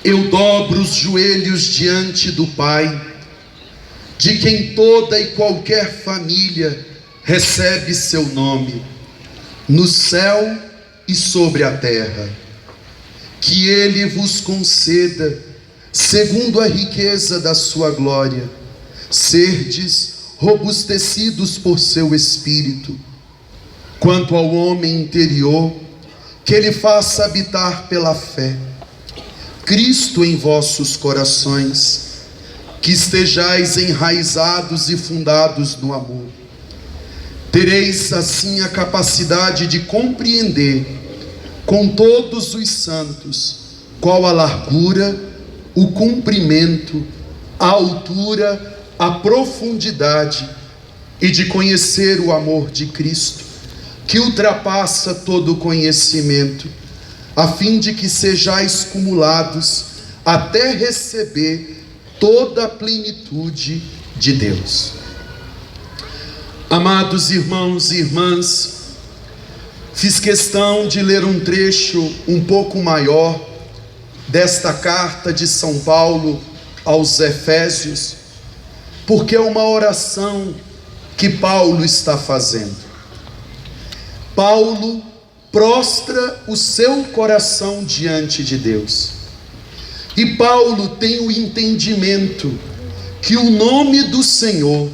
Eu dobro os joelhos diante do Pai, de quem toda e qualquer família recebe seu nome, no céu e sobre a terra. Que Ele vos conceda, segundo a riqueza da sua glória, serdes robustecidos por seu Espírito. Quanto ao homem interior, que Ele faça habitar pela fé Cristo em vossos corações, que estejais enraizados e fundados no amor. Tereis assim a capacidade de compreender com todos os santos qual a largura, o comprimento, a altura, a profundidade, e de conhecer o amor de Cristo, que ultrapassa todo o conhecimento, a fim de que sejais cumulados até receber toda a plenitude de Deus. Amados irmãos e irmãs, fiz questão de ler um trecho um pouco maior desta carta de São Paulo aos Efésios, porque é uma oração que Paulo está fazendo. Paulo prostra o seu coração diante de Deus. E Paulo tem o entendimento que o nome do Senhor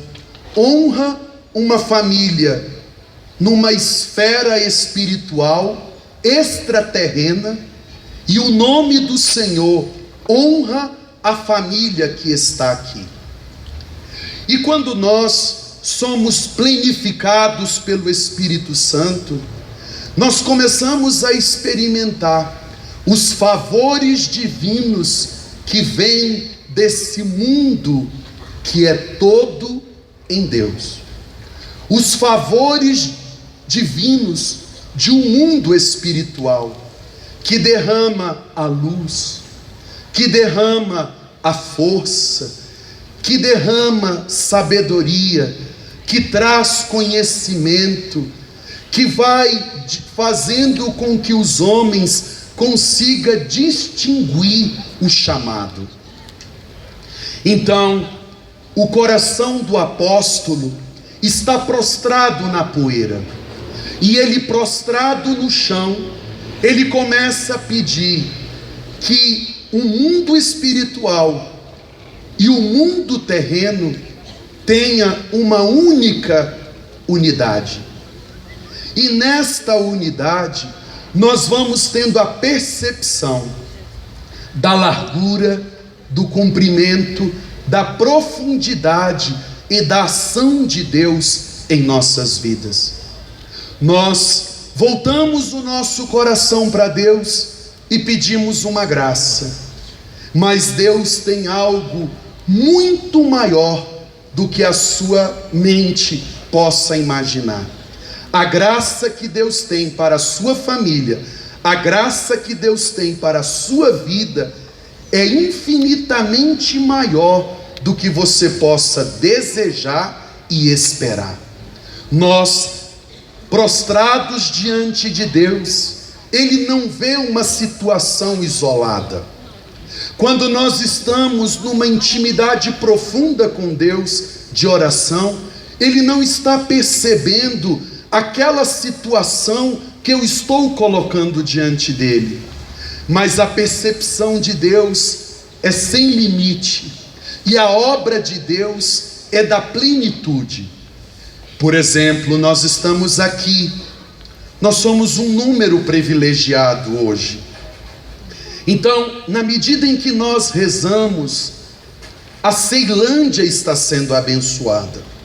honra uma família numa esfera espiritual extraterrena, e o nome do Senhor honra a família que está aqui. E quando nós somos plenificados pelo Espírito Santo, nós começamos a experimentar os favores divinos que vêm desse mundo que é todo em Deus. Os favores divinos de um mundo espiritual que derrama a luz, que derrama a força, que derrama sabedoria, que traz conhecimento, que vai fazendo com que os homens consigam distinguir o chamado. Então, o coração do apóstolo está prostrado na poeira, e ele, prostrado no chão, ele começa a pedir que o mundo espiritual e o mundo terreno tenha uma única unidade. E nesta unidade, nós vamos tendo a percepção da largura, do comprimento, da profundidade e da ação de Deus em nossas vidas. Nós voltamos o nosso coração para Deus e pedimos uma graça, mas Deus tem algo muito maior do que a sua mente possa imaginar. A graça que Deus tem para a sua família, a graça que Deus tem para a sua vida, é infinitamente maior do que você possa desejar e esperar. Nós, prostrados diante de Deus, Ele não vê uma situação isolada. Quando nós estamos numa intimidade profunda com Deus, de oração, Ele não está percebendo aquela situação que eu estou colocando diante dele, mas a percepção de Deus é sem limite, e a obra de Deus é da plenitude. Por exemplo, nós estamos aqui, nós somos um número privilegiado hoje. Então, na medida em que nós rezamos, a Ceilândia está sendo abençoada.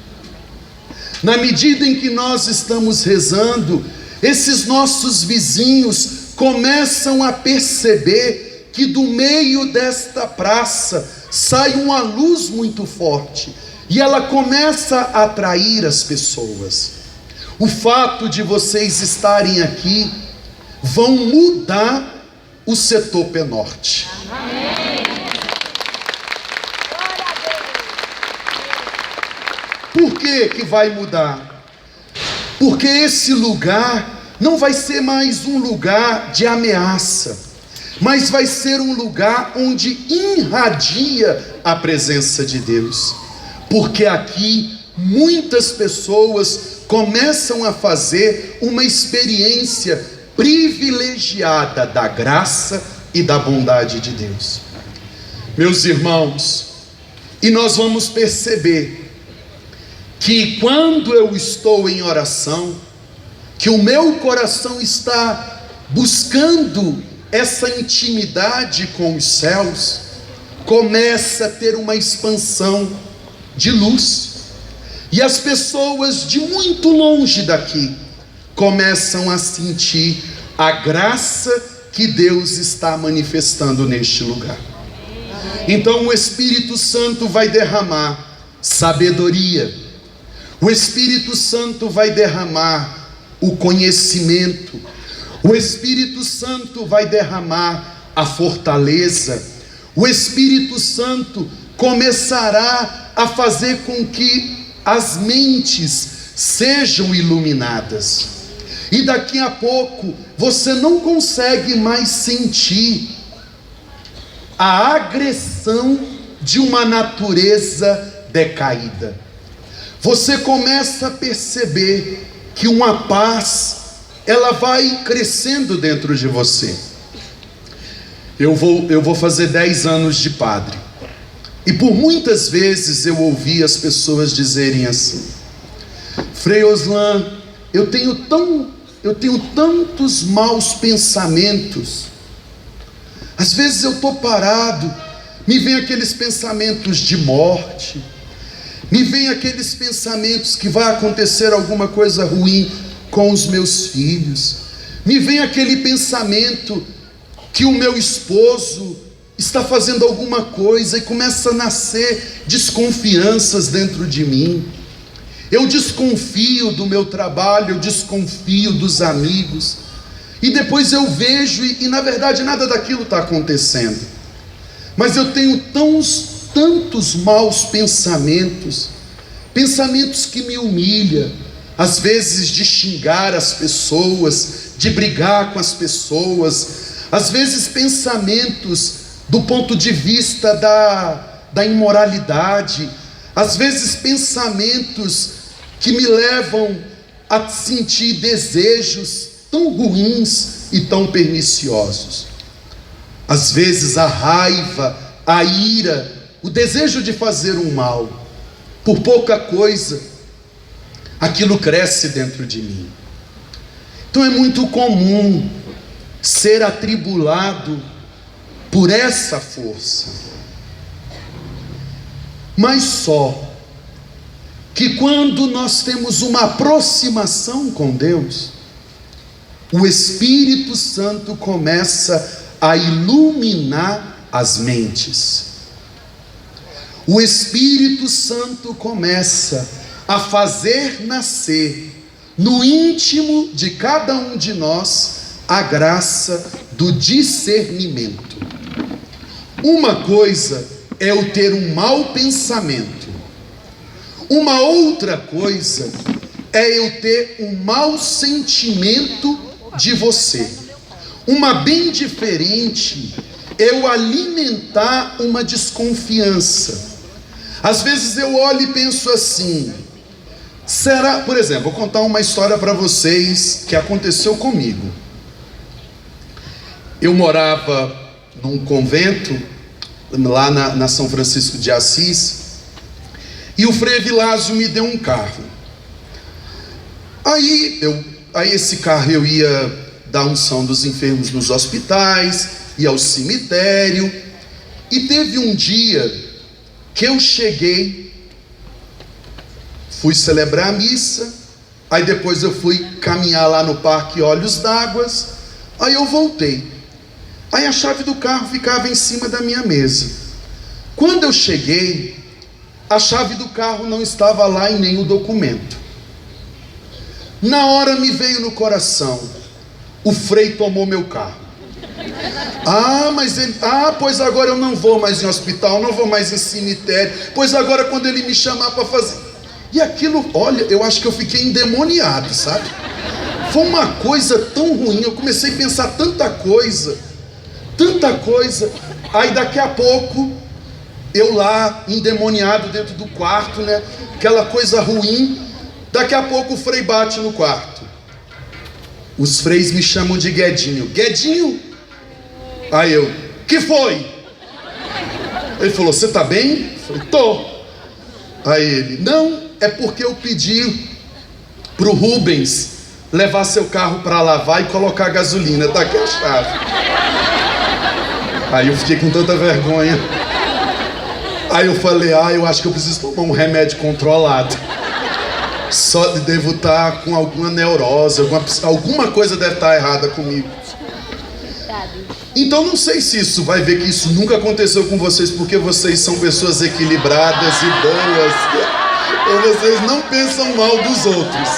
Na medida em que nós estamos rezando, esses nossos vizinhos começam a perceber que do meio desta praça sai uma luz muito forte, e ela começa a atrair as pessoas. O fato de vocês estarem aqui vão mudar o setor Penorte. Por que vai mudar? Porque esse lugar não vai ser mais um lugar de ameaça, mas vai ser um lugar onde irradia a presença de Deus, porque aqui muitas pessoas começam a fazer uma experiência privilegiada da graça e da bondade de Deus. Meus irmãos, e nós vamos perceber que quando eu estou em oração, que o meu coração está buscando essa intimidade com os céus, começa a ter uma expansão de luz, e as pessoas de muito longe daqui começam a sentir a graça que Deus está manifestando neste lugar. Então o Espírito Santo vai derramar sabedoria, o Espírito Santo vai derramar o conhecimento, o Espírito Santo vai derramar a fortaleza, o Espírito Santo começará a fazer com que as mentes sejam iluminadas, e daqui a pouco você não consegue mais sentir a agressão de uma natureza decaída. Você começa a perceber que uma paz, ela vai crescendo dentro de você. Eu vou fazer 10 anos de padre, e por muitas vezes eu ouvi as pessoas dizerem assim: Frei Oslan, eu tenho tantos maus pensamentos. Às vezes eu estou parado, me vem aqueles pensamentos de morte, me vem aqueles pensamentos que vai acontecer alguma coisa ruim com os meus filhos, me vem aquele pensamento que o meu esposo está fazendo alguma coisa, e começa a nascer desconfianças dentro de mim. Eu desconfio do meu trabalho, eu desconfio dos amigos, e depois eu vejo e na verdade nada daquilo está acontecendo, mas eu tenho tantos maus pensamentos, pensamentos que me humilham, às vezes de xingar as pessoas, de brigar com as pessoas, às vezes pensamentos do ponto de vista da imoralidade, às vezes pensamentos que me levam a sentir desejos tão ruins e tão perniciosos. Às vezes a raiva, a ira, o desejo de fazer um mal, por pouca coisa, aquilo cresce dentro de mim. Então é muito comum ser atribulado por essa força, mas só que quando nós temos uma aproximação com Deus, o Espírito Santo começa a iluminar as mentes. O Espírito Santo começa a fazer nascer no íntimo de cada um de nós a graça do discernimento. Uma coisa é eu ter um mau pensamento, uma outra coisa é eu ter um mau sentimento de você. Uma bem diferente é eu alimentar uma desconfiança. Às vezes eu olho e penso assim: será, por exemplo, vou contar uma história para vocês que aconteceu comigo. Eu morava num convento lá na São Francisco de Assis, e o Frei Vilásio me deu um carro. Aí esse carro eu ia dar unção dos enfermos nos hospitais, ia ao cemitério, e teve um dia que eu cheguei, fui celebrar a missa, aí depois eu fui caminhar lá no Parque Olhos d'Água, aí eu voltei, aí a chave do carro ficava em cima da minha mesa. Quando eu cheguei, a chave do carro não estava lá em nenhum documento. Na hora me veio no coração: o Frei tomou meu carro. Pois agora eu não vou mais em hospital, não vou mais em cemitério, pois agora quando ele me chamar para fazer... E aquilo, olha, eu acho que eu fiquei endemoniado, sabe? Foi uma coisa tão ruim, eu comecei a pensar tanta coisa tanta coisa. Aí daqui a pouco, eu lá, endemoniado dentro do quarto, né? Aquela coisa ruim. Daqui a pouco o Frei bate no quarto. Os freis me chamam de Guedinho. Guedinho? Aí eu, que foi? Ele falou, você tá bem? Eu falei, tô. Aí ele, não, é porque eu pedi pro Rubens levar seu carro para lavar e colocar gasolina, tá aqui a chave. Aí eu fiquei com tanta vergonha. Aí eu falei, eu acho que eu preciso tomar um remédio controlado. Só devo estar com alguma neurose, alguma coisa deve estar errada comigo. Então não sei se isso vai ver que isso nunca aconteceu com vocês, porque vocês são pessoas equilibradas e boas. Ou vocês não pensam mal dos outros.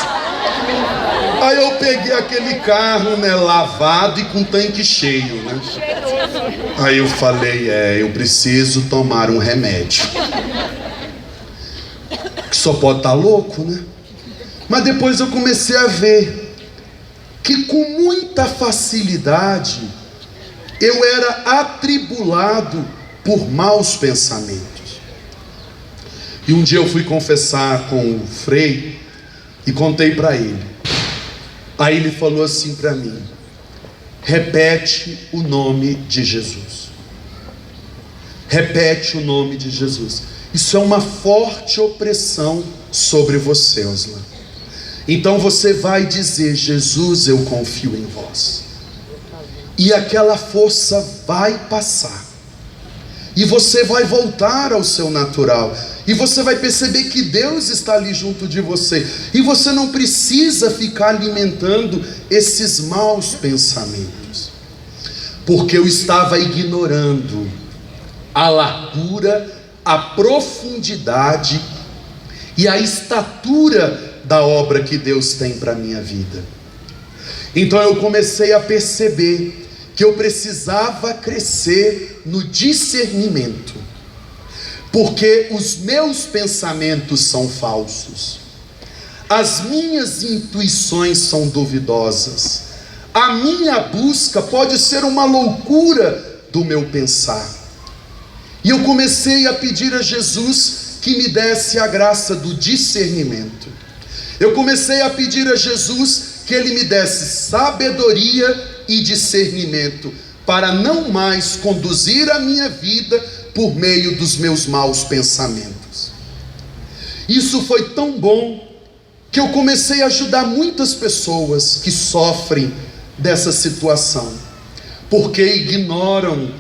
Aí eu peguei aquele carro, né, lavado e com tanque cheio, né? Aí eu falei, eu preciso tomar um remédio. Que só pode estar louco, né? Mas depois eu comecei a ver que com muita facilidade eu era atribulado por maus pensamentos. E um dia eu fui confessar com o Frei e contei para ele. Aí ele falou assim para mim, repete o nome de Jesus. Repete o nome de Jesus. Isso é uma forte opressão sobre você, Oslan. Então você vai dizer, Jesus, eu confio em vós. E aquela força vai passar. E você vai voltar ao seu natural. E você vai perceber que Deus está ali junto de você. E você não precisa ficar alimentando esses maus pensamentos. Porque eu estava ignorando a largura, a profundidade e a estatura da obra que Deus tem para a minha vida. Então eu comecei a perceber que eu precisava crescer no discernimento, porque os meus pensamentos são falsos, as minhas intuições são duvidosas, a minha busca pode ser uma loucura do meu pensar. E eu comecei a pedir a Jesus que me desse a graça do discernimento. Eu comecei a pedir a Jesus que Ele me desse sabedoria e discernimento para não mais conduzir a minha vida por meio dos meus maus pensamentos. Isso foi tão bom que eu comecei a ajudar muitas pessoas que sofrem dessa situação, porque ignoram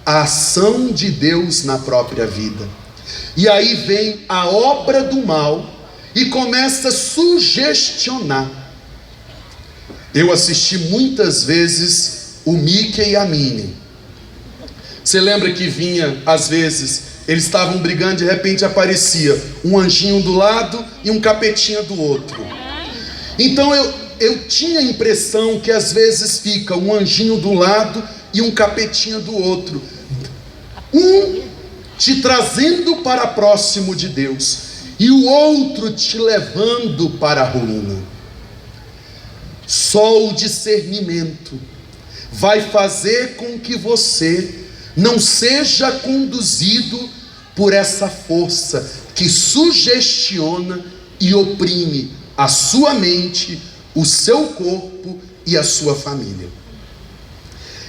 a ação de Deus na própria vida. E aí vem a obra do mal e começa a sugestionar. Eu assisti muitas vezes o Mickey e a Minnie. Você lembra que vinha, às vezes, eles estavam brigando, de repente aparecia um anjinho do lado e um capetinha do outro. Então eu tinha a impressão que às vezes fica um anjinho do lado e um capetinha do outro. Um te trazendo para próximo de Deus e o outro te levando para a ruína. Só o discernimento vai fazer com que você não seja conduzido por essa força que sugestiona e oprime a sua mente, o seu corpo e a sua família.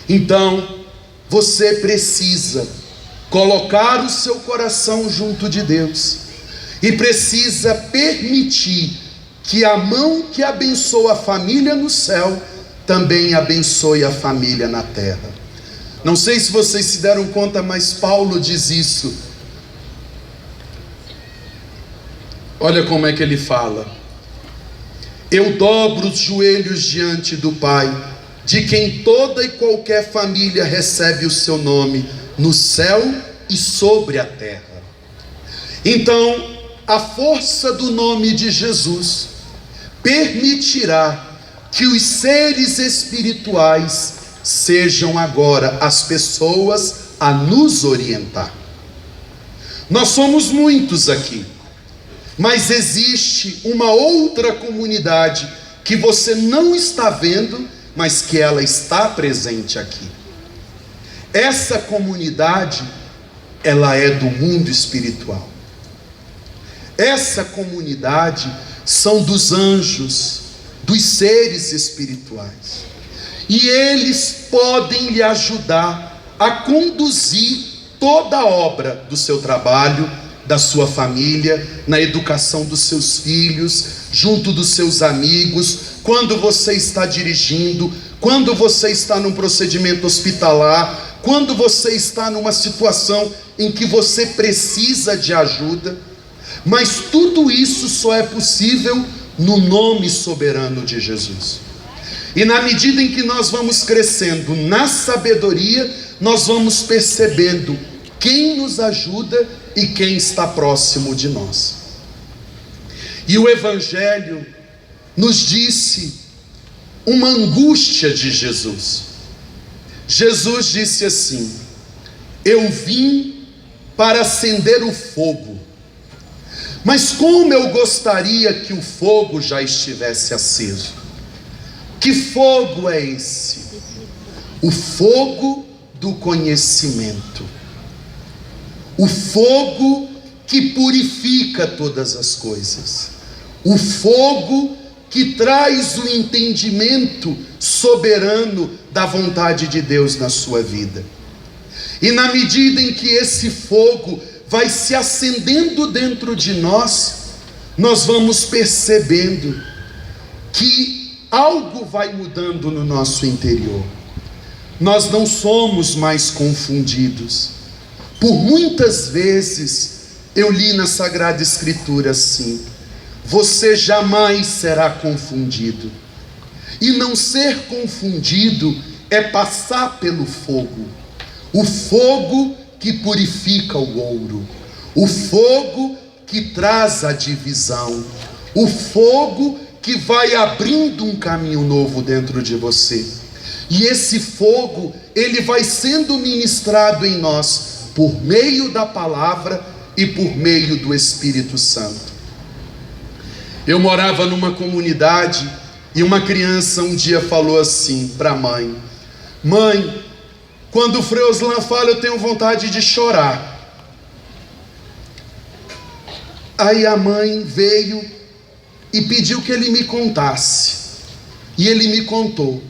Então, você precisa colocar o seu coração junto de Deus e precisa permitir que a mão que abençoa a família no céu também abençoe a família na terra. Não sei se vocês se deram conta, mas Paulo diz isso. Olha como é que ele fala: eu dobro os joelhos diante do Pai, de quem toda e qualquer família recebe o seu nome, no céu e sobre a terra. Então, a força do nome de Jesus permitirá que os seres espirituais sejam agora as pessoas a nos orientar. Nós somos muitos aqui, mas existe uma outra comunidade que você não está vendo, mas que ela está presente aqui. Essa comunidade, ela é do mundo espiritual. Essa comunidade são dos anjos, dos seres espirituais. E eles podem lhe ajudar a conduzir toda a obra do seu trabalho, da sua família, na educação dos seus filhos, junto dos seus amigos, quando você está dirigindo, quando você está num procedimento hospitalar, quando você está numa situação em que você precisa de ajuda. Mas tudo isso só é possível no nome soberano de Jesus. E na medida em que nós vamos crescendo na sabedoria, nós vamos percebendo quem nos ajuda e quem está próximo de nós. E o Evangelho nos disse uma angústia de Jesus. Jesus disse assim: eu vim para acender o fogo, mas como eu gostaria que o fogo já estivesse aceso. Que fogo é esse? O fogo do conhecimento. O fogo que purifica todas as coisas. O fogo que traz o entendimento soberano da vontade de Deus na sua vida. E na medida em que esse fogo vai se acendendo dentro de nós, nós vamos percebendo que algo vai mudando no nosso interior. Nós não somos mais confundidos. Por muitas vezes eu li na Sagrada Escritura assim: você jamais será confundido. E não ser confundido é passar pelo fogo. O fogo que purifica o ouro. O fogo que traz a divisão. O fogo que vai abrindo um caminho novo dentro de você. E esse fogo, ele vai sendo ministrado em nós por meio da palavra e por meio do Espírito Santo. Eu morava numa comunidade e uma criança um dia falou assim para a mãe: mãe, quando o Frei Oslan fala, eu tenho vontade de chorar. Aí a mãe veio e pediu que ele me contasse. E ele me contou: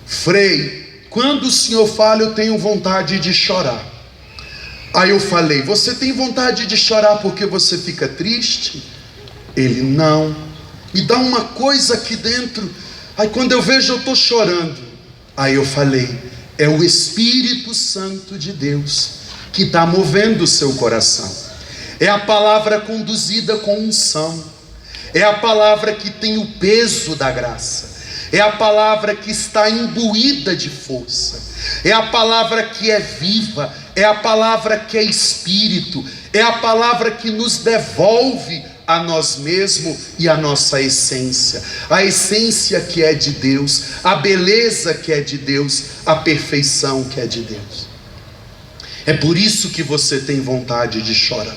Frei, quando o senhor fala, eu tenho vontade de chorar. Aí eu falei: você tem vontade de chorar porque você fica triste? Ele: não, me dá uma coisa aqui dentro, aí quando eu vejo eu estou chorando. Aí eu falei: é o Espírito Santo de Deus que está movendo o seu coração. É a palavra conduzida com unção. É a palavra que tem o peso da graça. É a palavra que está imbuída de força. É a palavra que é viva. É a palavra que é espírito. É a palavra que nos devolve a nós mesmos e a nossa essência. A essência que é de Deus, a beleza que é de Deus, a perfeição que é de Deus. É por isso que você tem vontade de chorar.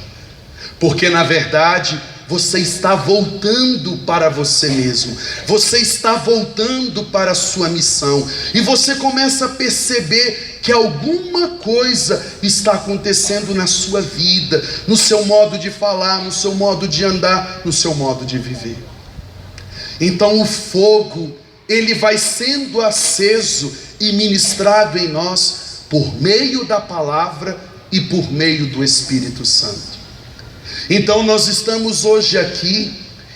Porque na verdade você está voltando para você mesmo. Você está voltando para a sua missão. E você começa a perceber que alguma coisa está acontecendo na sua vida, no seu modo de falar, no seu modo de andar, no seu modo de viver. Então o fogo, ele vai sendo aceso e ministrado em nós por meio da palavra e por meio do Espírito Santo. Então nós estamos hoje aqui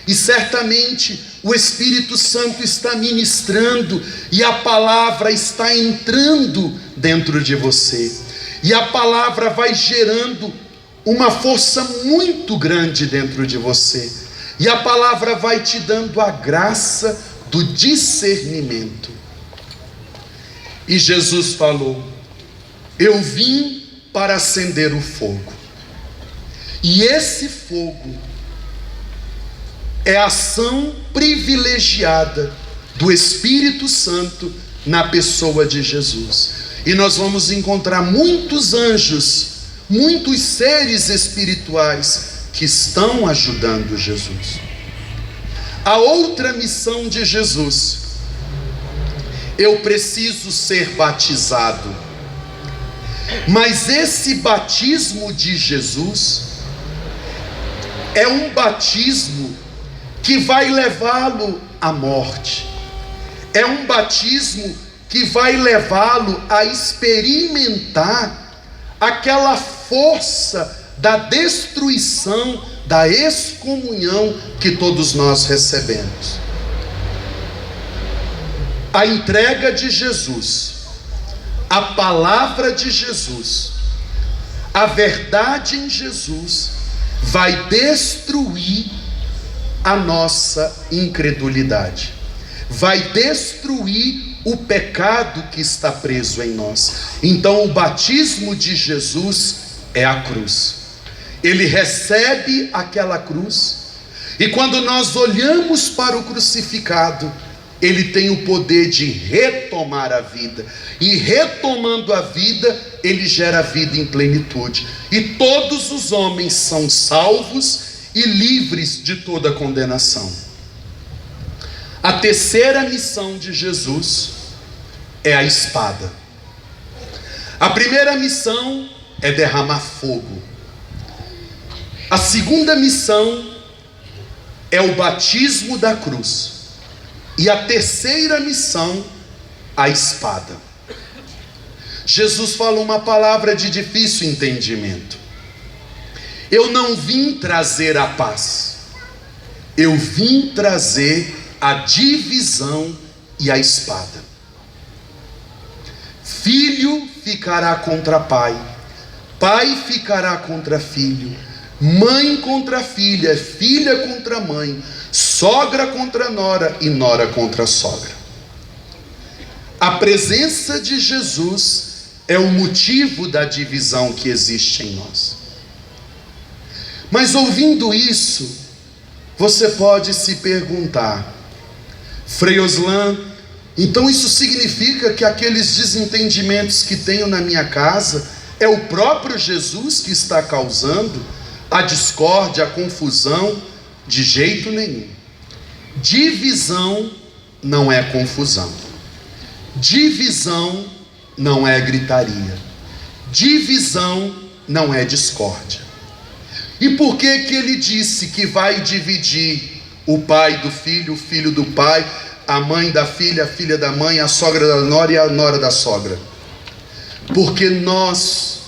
e certamente o Espírito Santo está ministrando e a palavra está entrando dentro de você. E a palavra vai gerando uma força muito grande dentro de você. E a palavra vai te dando a graça do discernimento. E Jesus falou: eu vim para acender o fogo. E esse fogo é a ação privilegiada do Espírito Santo na pessoa de Jesus. E nós vamos encontrar muitos anjos, muitos seres espirituais que estão ajudando Jesus. A outra missão de Jesus: eu preciso ser batizado. Mas esse batismo de Jesus é um batismo que vai levá-lo à morte. É um batismo que vai levá-lo a experimentar aquela força da destruição, da excomunhão que todos nós recebemos. A entrega de Jesus, a palavra de Jesus, a verdade em Jesus vai destruir a nossa incredulidade, vai destruir o pecado que está preso em nós. Então o batismo de Jesus é a cruz. Ele recebe aquela cruz, e quando nós olhamos para o crucificado, ele tem o poder de retomar a vida, e retomando a vida, ele gera vida em plenitude, e todos os homens são salvos e livres de toda condenação. A terceira missão de Jesus é a espada. A primeira missão é derramar fogo. A segunda missão é o batismo da cruz. E a terceira missão, a espada. Jesus fala uma palavra de difícil entendimento. Eu não vim trazer a paz, eu vim trazer a divisão e a espada. Filho ficará contra pai, pai ficará contra filho, mãe contra filha, filha contra mãe, sogra contra nora e nora contra sogra. A presença de Jesus é o motivo da divisão que existe em nós. Mas ouvindo isso, você pode se perguntar: Frei Oslan, então isso significa que aqueles desentendimentos que tenho na minha casa é o próprio Jesus que está causando a discórdia, a confusão? De jeito nenhum. Divisão não é confusão. Divisão não é gritaria. Divisão não é discórdia. E por que que ele disse que vai dividir o pai do filho, o filho do pai, a mãe da filha, a filha da mãe, a sogra da nora e a nora da sogra? Porque nós,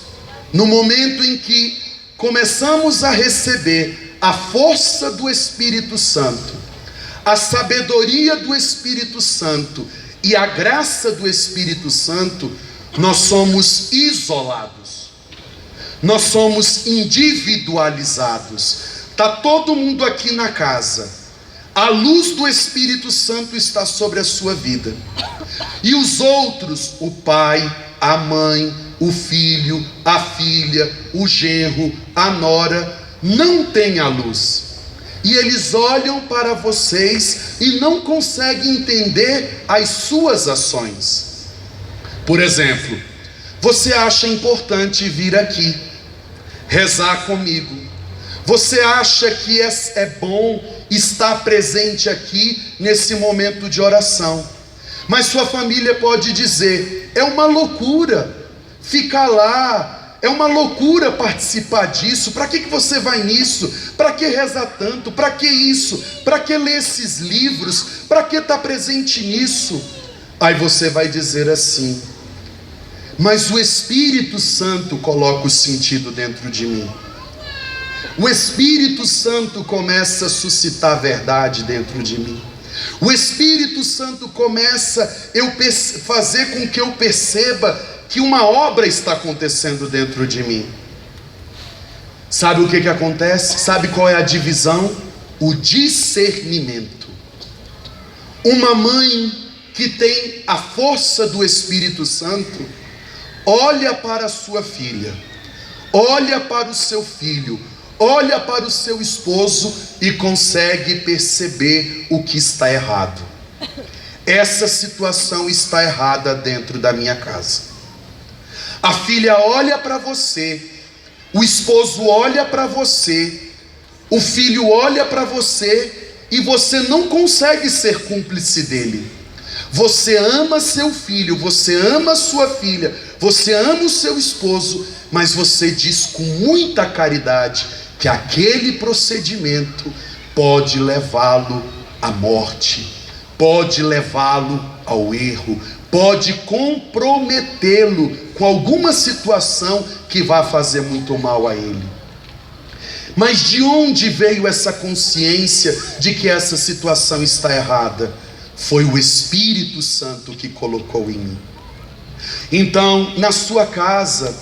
no momento em que começamos a receber a força do Espírito Santo, a sabedoria do Espírito Santo e a graça do Espírito Santo, nós somos isolados, nós somos individualizados. Está todo mundo aqui na casa, a luz do Espírito Santo está sobre a sua vida, e os outros, o pai, a mãe, o filho, a filha, o genro, a nora, não têm a luz, e eles olham para vocês e não conseguem entender as suas ações. Por exemplo, você acha importante vir aqui rezar comigo, você acha que é bom estar presente aqui nesse momento de oração, mas sua família pode dizer: é uma loucura ficar lá, é uma loucura participar disso, para que você vai nisso? Para que rezar tanto? Para que isso? Para que ler esses livros? Para que estar presente nisso? Aí você vai dizer assim: mas o Espírito Santo coloca o sentido dentro de mim. O Espírito Santo começa a suscitar a verdade dentro de mim. O Espírito Santo começa a fazer com que eu perceba que uma obra está acontecendo dentro de mim. Sabe o que acontece? Sabe qual é a divisão? O discernimento. Uma mãe que tem a força do Espírito Santo olha para a sua filha, olha para o seu filho, olha para o seu esposo e consegue perceber o que está errado. Essa situação está errada dentro da minha casa. A filha olha para você, o esposo olha para você, o filho olha para você e você não consegue ser cúmplice dele. Você ama seu filho, você ama sua filha, você ama o seu esposo, mas você diz com muita caridade que aquele procedimento pode levá-lo à morte, pode levá-lo ao erro, pode comprometê-lo com alguma situação que vá fazer muito mal a ele. Mas de onde veio essa consciência de que essa situação está errada? Foi o Espírito Santo que colocou em mim. Então, na sua casa,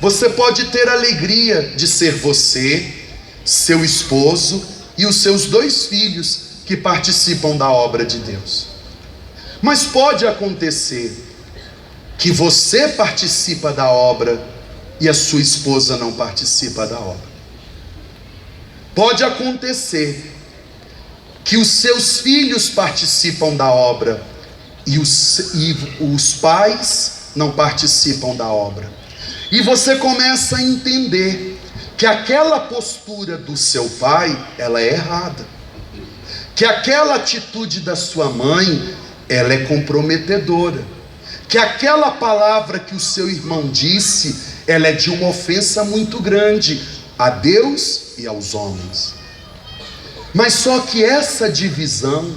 você pode ter a alegria de ser você, seu esposo e os seus 2 filhos que participam da obra de Deus. Mas pode acontecer que você participa da obra e a sua esposa não participa da obra. Pode acontecer que os seus filhos participam da obra e os pais não participam da obra. E você começa a entender que aquela postura do seu pai, ela é errada. Que aquela atitude da sua mãe, ela é comprometedora. Que aquela palavra que o seu irmão disse, ela é de uma ofensa muito grande a Deus e aos homens. Mas só que essa divisão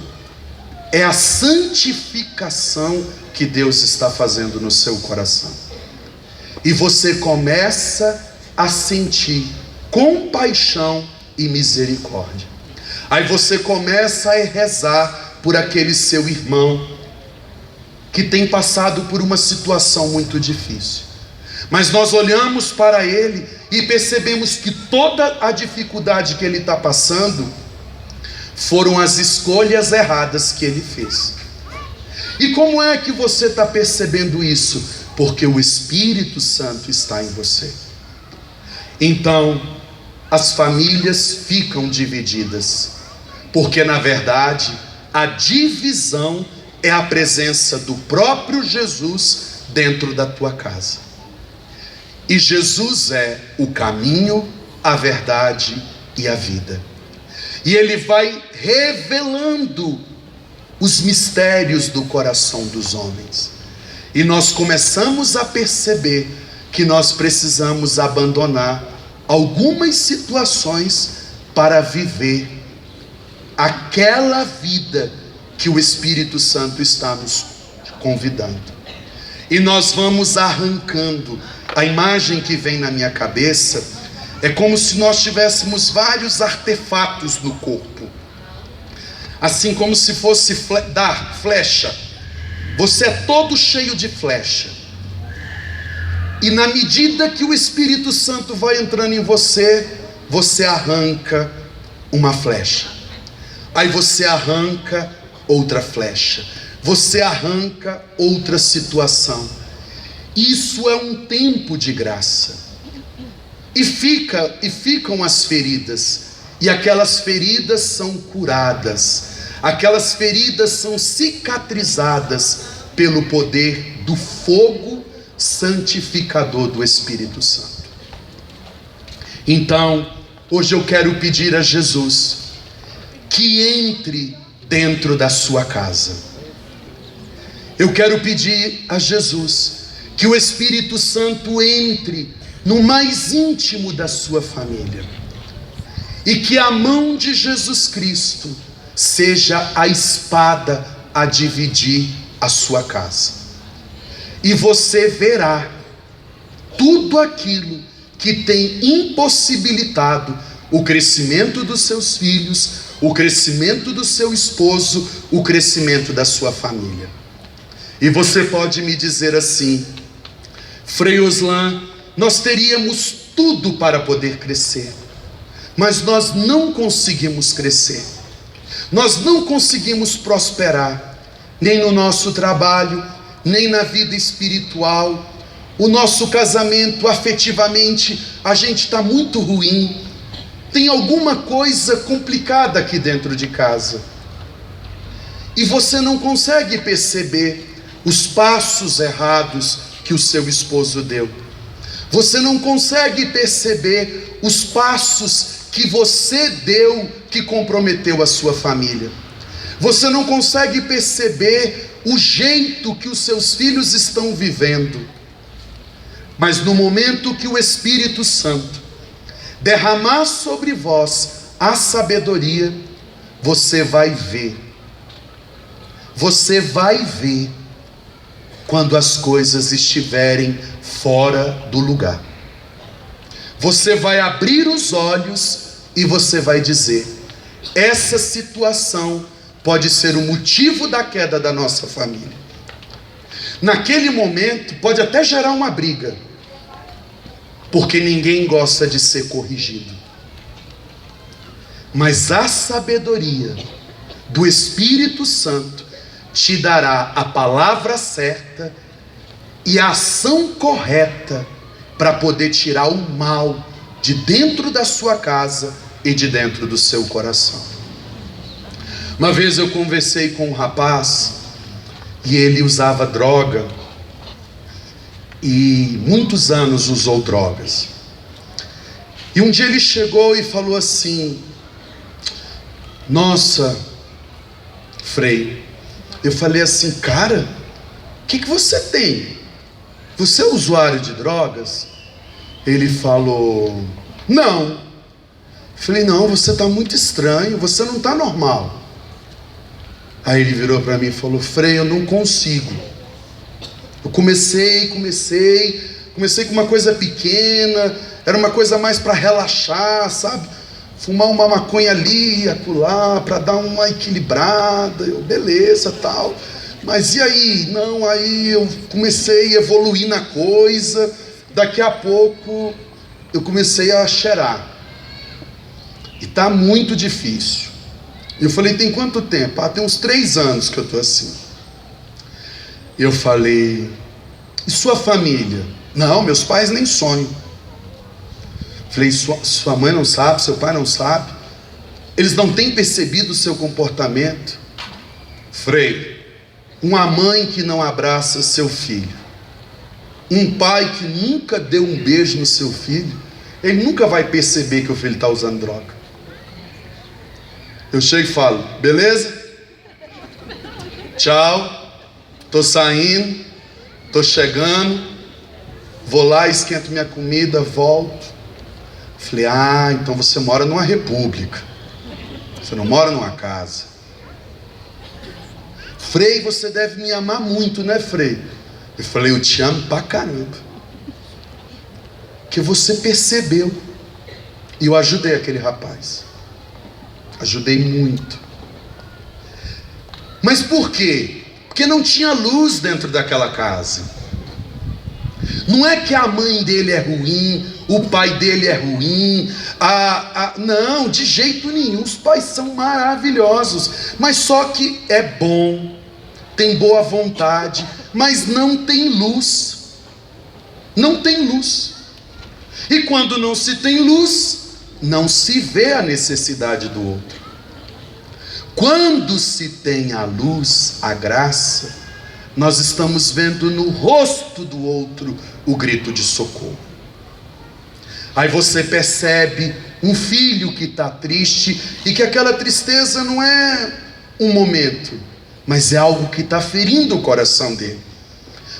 é a santificação que Deus está fazendo no seu coração. E você começa a sentir compaixão e misericórdia. Aí você começa a rezar por aquele seu irmão que tem passado por uma situação muito difícil. Mas nós olhamos para ele e percebemos que toda a dificuldade que ele está passando foram as escolhas erradas que ele fez. E como é que você está percebendo isso? Porque o Espírito Santo está em você. Então, as famílias ficam divididas, porque na verdade a divisão é a presença do próprio Jesus dentro da tua casa. E Jesus é o caminho, a verdade e a vida. E ele vai revelando os mistérios do coração dos homens. E nós começamos a perceber que nós precisamos abandonar algumas situações para viver aquela vida que o Espírito Santo está nos convidando. E nós vamos arrancando. A imagem que vem na minha cabeça é como se nós tivéssemos vários artefatos no corpo, assim como se fosse dar flecha. Você é todo cheio de flecha, e na medida que o Espírito Santo vai entrando em você, você arranca uma flecha, aí você arranca outra flecha, você arranca outra situação. Isso é um tempo de graça. E ficam as feridas, e aquelas feridas são curadas, aquelas feridas são cicatrizadas pelo poder do fogo santificador do Espírito Santo. Então, hoje eu quero pedir a Jesus que entre dentro da sua casa. Eu quero pedir a Jesus que o Espírito Santo entre no mais íntimo da sua família, e que a mão de Jesus Cristo seja a espada a dividir a sua casa, e você verá tudo aquilo que tem impossibilitado o crescimento dos seus filhos, o crescimento do seu esposo, o crescimento da sua família. E você pode me dizer assim: Frei Oslan, nós teríamos tudo para poder crescer, mas nós não conseguimos crescer, nós não conseguimos prosperar, nem no nosso trabalho, nem na vida espiritual. O nosso casamento, afetivamente, a gente está muito ruim, tem alguma coisa complicada aqui dentro de casa, e você não consegue perceber os passos errados que o seu esposo deu. Você não consegue perceber os passos que você deu que comprometeu a sua família. Você não consegue perceber o jeito que os seus filhos estão vivendo. Mas no momento que o Espírito Santo derramar sobre vós a sabedoria, você vai ver quando as coisas estiverem fora do lugar. Você vai abrir os olhos e você vai dizer: essa situação pode ser o motivo da queda da nossa família. Naquele momento pode até gerar uma briga, porque ninguém gosta de ser corrigido. Mas a sabedoria do Espírito Santo te dará a palavra certa e a ação correta para poder tirar o mal de dentro da sua casa e de dentro do seu coração. Uma vez eu conversei com um rapaz e ele usava droga e muitos anos usou drogas. E um dia ele chegou e falou assim: nossa, Frei, eu falei assim, cara, o que você tem? Você é usuário de drogas? Ele falou, não. Eu falei, não, você está muito estranho, você não está normal. Aí ele virou para mim e falou, Frei, eu não consigo. Eu comecei com uma coisa pequena, era uma coisa mais para relaxar, sabe? Fumar uma maconha ali, acolá, para dar uma equilibrada, beleza, tal. Mas e aí? Não, aí eu comecei a evoluir na coisa, daqui a pouco eu comecei a cheirar. E tá muito difícil. Eu falei, tem quanto tempo? Tem uns 3 anos que eu tô assim. Eu falei, e sua família? Não, meus pais nem sonham. Falei, sua mãe não sabe, seu pai não sabe? Eles não têm percebido o seu comportamento? Frei, uma mãe que não abraça seu filho, um pai que nunca deu um beijo no seu filho, ele nunca vai perceber que o filho está usando droga. Eu chego e falo, beleza? Tchau, tô saindo, tô chegando, vou lá, esquento minha comida, volto. Falei, então você mora numa república, você não mora numa casa. Frei, você deve me amar muito, né, Frei? Eu falei, eu te amo pra caramba, que você percebeu. E eu ajudei aquele rapaz, ajudei muito. Mas por quê? Porque não tinha luz dentro daquela casa. Não é que a mãe dele é ruim, o pai dele é ruim, não, de jeito nenhum. Os pais são maravilhosos, mas só que é bom, tem boa vontade, mas não tem luz. Não tem luz. E quando não se tem luz, não se vê a necessidade do outro. Quando se tem a luz, a graça, nós estamos vendo no rosto do outro o grito de socorro. Aí você percebe um filho que está triste e que aquela tristeza não é um momento, mas é algo que está ferindo o coração dele.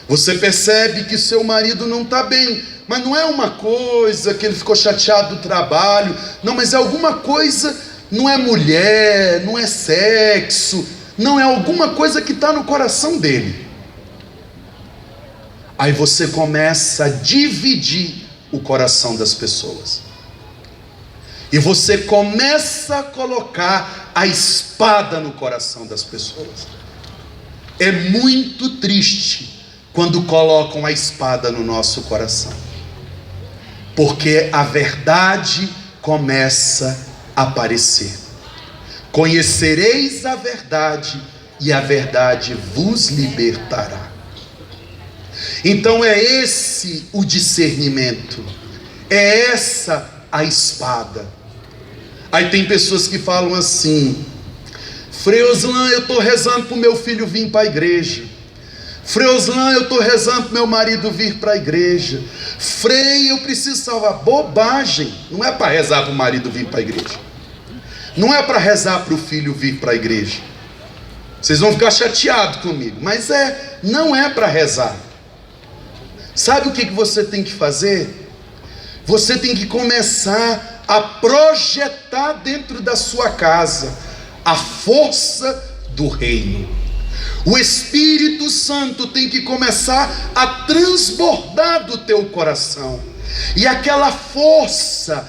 Você percebe que seu marido não está bem, mas não é uma coisa que ele ficou chateado do trabalho, não, mas é alguma coisa, não é mulher, não é sexo, não, é alguma coisa que está no coração dele. Aí você começa a dividir o coração das pessoas. E você começa a colocar a espada no coração das pessoas. É muito triste quando colocam a espada no nosso coração. Porque a verdade começa a aparecer. Conhecereis a verdade e a verdade vos libertará. Então é esse o discernimento, é essa a espada. Aí tem pessoas que falam assim: Frei Oslan, eu estou rezando para o meu filho vir para a igreja. Frei Oslan, eu estou rezando para o meu marido vir para a igreja. Frei, eu preciso salvar. Bobagem, não é para rezar para o marido vir para a igreja, não é para rezar para o filho vir para a igreja. Vocês vão ficar chateados comigo, mas não é para rezar. Sabe o que você tem que fazer? Você tem que começar a projetar dentro da sua casa a força do reino. O Espírito Santo tem que começar a transbordar do teu coração. E aquela força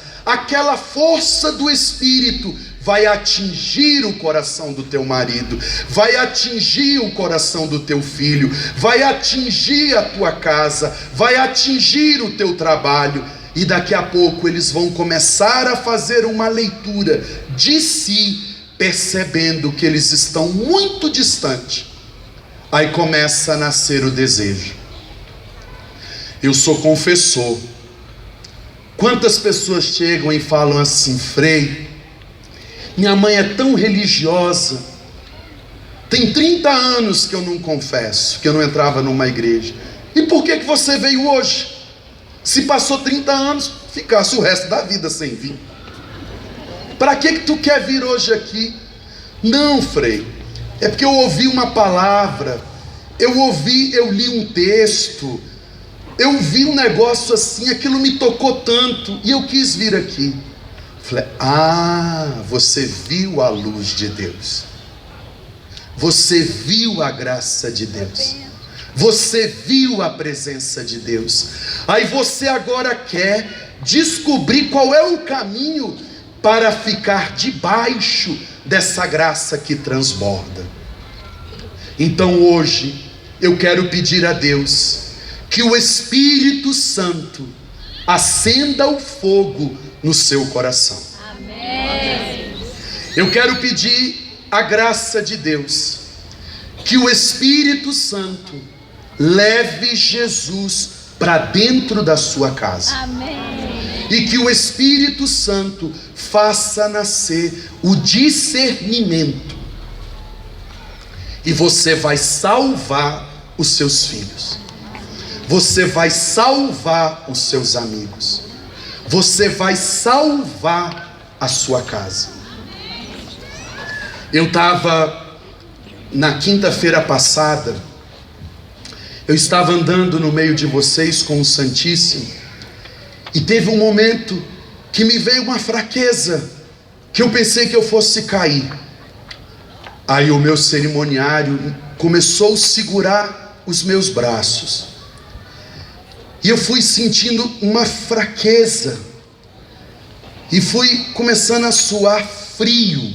do Espírito vai atingir o coração do teu marido, vai atingir o coração do teu filho, vai atingir a tua casa, vai atingir o teu trabalho. E daqui a pouco eles vão começar a fazer uma leitura de si, percebendo que eles estão muito distantes. Aí começa a nascer o desejo. Eu sou confessor. Quantas pessoas chegam e falam assim: Frei, minha mãe é tão religiosa, tem 30 anos que eu não confesso, que eu não entrava numa igreja. E por que você veio hoje? Se passou 30 anos, ficasse o resto da vida sem vir. Para que tu quer vir hoje aqui? Não, Frei, é porque eu ouvi uma palavra, eu li um texto, eu vi um negócio assim, aquilo me tocou tanto, e eu quis vir aqui. Falei: você viu a luz de Deus, você viu a graça de Deus, você viu a presença de Deus. Aí você agora quer descobrir qual é o caminho para ficar debaixo dessa graça que transborda. Então hoje eu quero pedir a Deus que o Espírito Santo acenda o fogo no seu coração. Amém. Eu quero pedir a graça de Deus, que o Espírito Santo leve Jesus para dentro da sua casa. Amém. E que o Espírito Santo faça nascer o discernimento. E você vai salvar os seus filhos, você vai salvar os seus amigos, você vai salvar a sua casa. Eu estava na quinta-feira passada, eu estava andando no meio de vocês com o Santíssimo, e teve um momento que me veio uma fraqueza, que eu pensei que eu fosse cair. Aí o meu cerimoniário começou a segurar os meus braços, e eu fui sentindo uma fraqueza, e fui começando a suar frio.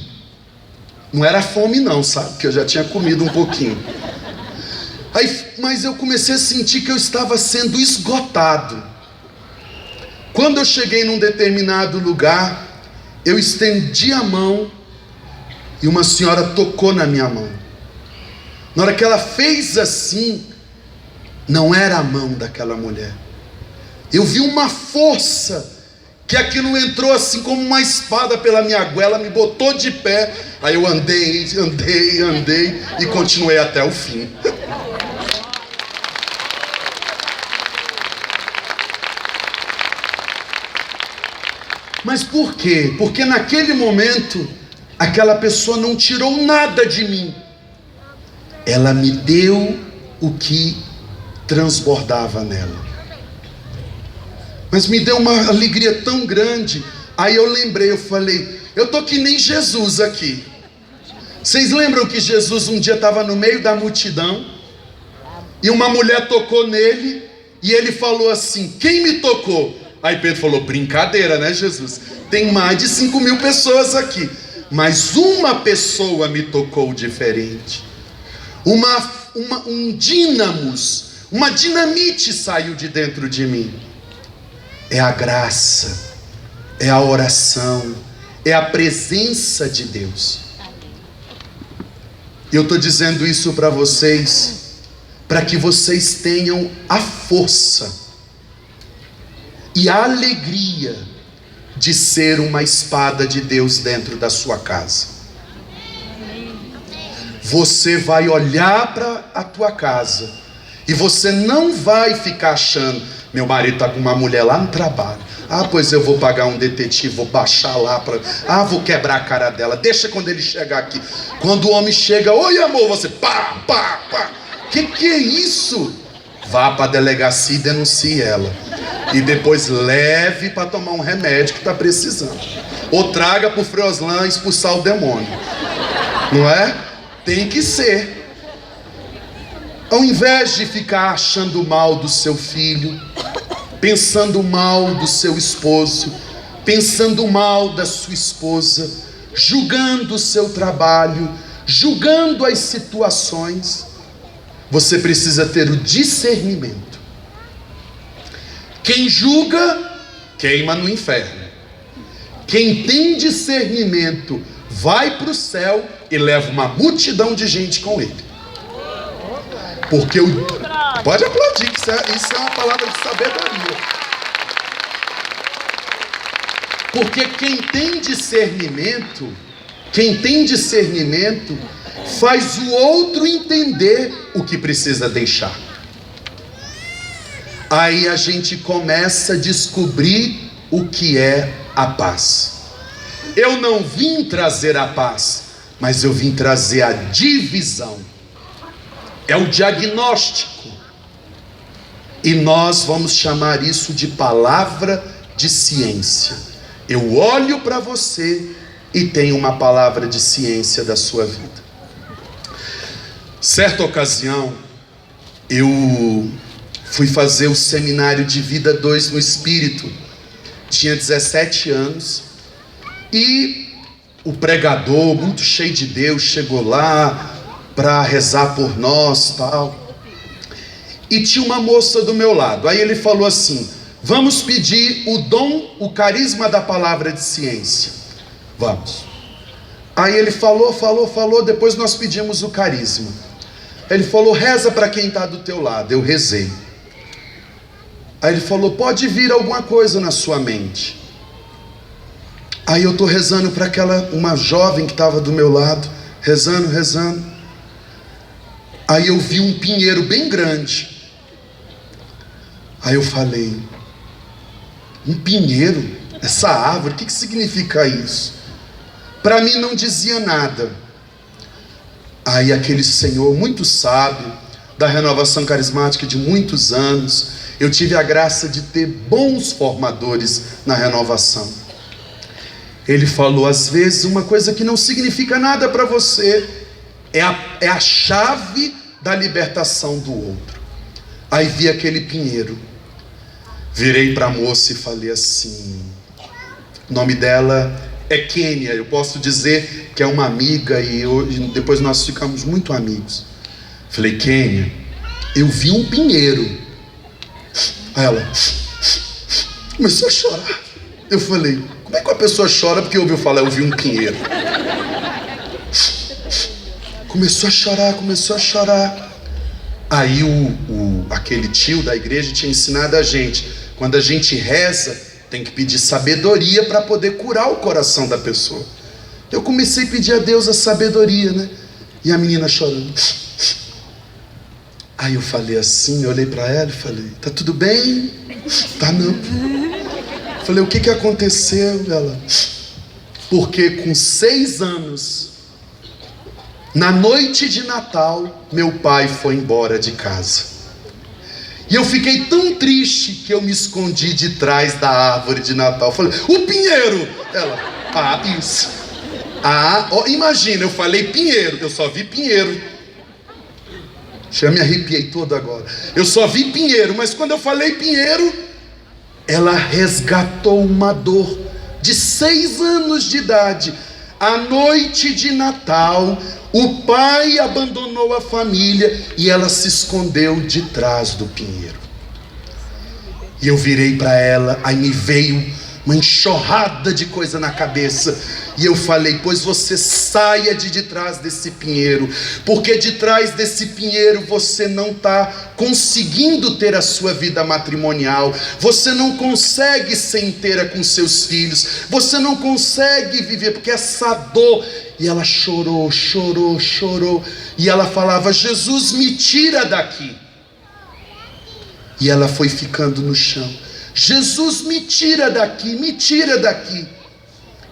Não era fome não, sabe, porque eu já tinha comido um pouquinho. Mas eu comecei a sentir que eu estava sendo esgotado. Quando eu cheguei num determinado lugar, eu estendi a mão, e uma senhora tocou na minha mão. Na hora que ela fez assim, não era a mão daquela mulher. Eu vi uma força, que aquilo entrou assim como uma espada pela minha goela, me botou de pé. Aí eu andei e continuei até o fim. Mas por quê? Porque naquele momento, aquela pessoa não tirou nada de mim. Ela me deu o que transbordava nela. Mas me deu uma alegria tão grande. Aí eu lembrei, eu falei: eu tô que nem Jesus aqui. Vocês lembram que Jesus um dia estava no meio da multidão, e uma mulher tocou nele, e ele falou assim: quem me tocou? Aí Pedro falou: brincadeira, né, Jesus? Tem mais de 5.000 pessoas aqui, mas uma pessoa me tocou diferente. Um dínamos, uma dinamite saiu de dentro de mim. É a graça, é a oração, é a presença de Deus. Eu estou dizendo isso para vocês, para que vocês tenham a força e a alegria de ser uma espada de Deus dentro da sua casa. Você vai olhar para a tua casa e você não vai ficar achando: meu marido está com uma mulher lá no trabalho, pois eu vou pagar um detetive, vou baixar lá vou quebrar a cara dela, deixa quando ele chegar aqui. Quando o homem chega: oi amor, você pá. Que é isso? vá para a delegacia e denuncie ela. E depois leve para tomar um remédio que está precisando. Ou traga para o Frei Oslan expulsar o demônio. Não é? Tem que ser. Ao invés de ficar achando mal do seu filho, pensando mal do seu esposo, pensando mal da sua esposa, julgando o seu trabalho, julgando as situações, você precisa ter o discernimento. Quem julga, queima no inferno. Quem tem discernimento, vai para o céu e leva uma multidão de gente com ele. Porque pode aplaudir, que isso é uma palavra de sabedoria. Porque quem tem discernimento, faz o outro entender o que precisa deixar. Aí a gente começa a descobrir o que é a paz. Eu não vim trazer a paz, mas eu vim trazer a divisão. É o diagnóstico. E nós vamos chamar isso de palavra de ciência. Eu olho para você e tenho uma palavra de ciência da sua vida. Certa ocasião, eu fui fazer o seminário de Vida 2 no Espírito. Tinha 17 anos. E o pregador, muito cheio de Deus, chegou lá para rezar por nós, tal. E tinha uma moça do meu lado. Aí ele falou assim: vamos pedir o dom, o carisma da palavra de ciência. Vamos. Aí ele falou, depois nós pedimos o carisma. Ele falou: reza para quem está do teu lado. Eu rezei. Aí ele falou: pode vir alguma coisa na sua mente. Aí eu estou rezando para uma jovem que estava do meu lado, rezando. Aí eu vi um pinheiro bem grande. Aí eu falei: um pinheiro? Essa árvore, o que significa isso? Para mim não dizia nada. Aí aquele senhor muito sábio, da renovação carismática de muitos anos, eu tive a graça de ter bons formadores na renovação. Ele falou: às vezes uma coisa que não significa nada para você é a chave da libertação do outro. Aí vi aquele pinheiro, virei para a moça e falei assim, o nome dela é Kênia, eu posso dizer que é uma amiga e depois nós ficamos muito amigos. Falei: Kênia, eu vi um pinheiro. Aí ela começou a chorar. Eu falei: como é que uma pessoa chora porque ouviu falar, eu vi um pinheiro? Começou a chorar. Aí aquele tio da igreja tinha ensinado a gente, quando a gente reza, tem que pedir sabedoria para poder curar o coração da pessoa. Eu comecei a pedir a Deus a sabedoria, né? E a menina chorando. Aí eu falei assim, eu olhei para ela e falei: tá tudo bem? Tá não. Falei: o que aconteceu? Ela: porque com 6 anos, na noite de Natal, meu pai foi embora de casa. E eu fiquei tão triste que eu me escondi de trás da árvore de Natal. Falei: o pinheiro! Ela: isso. Imagina, eu falei pinheiro, eu só vi pinheiro. Já me arrepiei todo agora. Eu só vi pinheiro, mas quando eu falei pinheiro, ela resgatou uma dor de 6 anos de idade. À noite de Natal, o pai abandonou a família e ela se escondeu de trás do pinheiro. E eu virei para ela, aí me veio uma enxurrada de coisa na cabeça. E eu falei: pois você saia de trás desse pinheiro, porque de trás desse pinheiro você não está conseguindo ter a sua vida matrimonial, você não consegue ser inteira com seus filhos, você não consegue viver, porque essa dor... E ela chorou, e ela falava: Jesus, me tira daqui. E ela foi ficando no chão: Jesus, me tira daqui.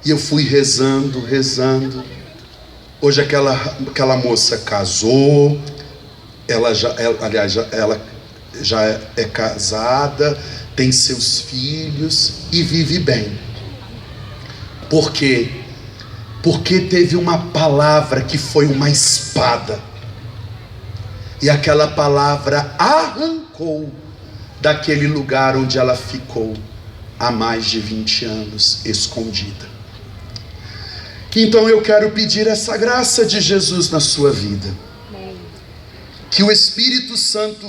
E eu fui rezando. Hoje aquela moça casou, ela já é casada, tem seus filhos e vive bem. Por quê? Porque teve uma palavra que foi uma espada, e aquela palavra arrancou daquele lugar onde ela ficou há mais de 20 anos escondida. Então eu quero pedir essa graça de Jesus na sua vida, que o Espírito Santo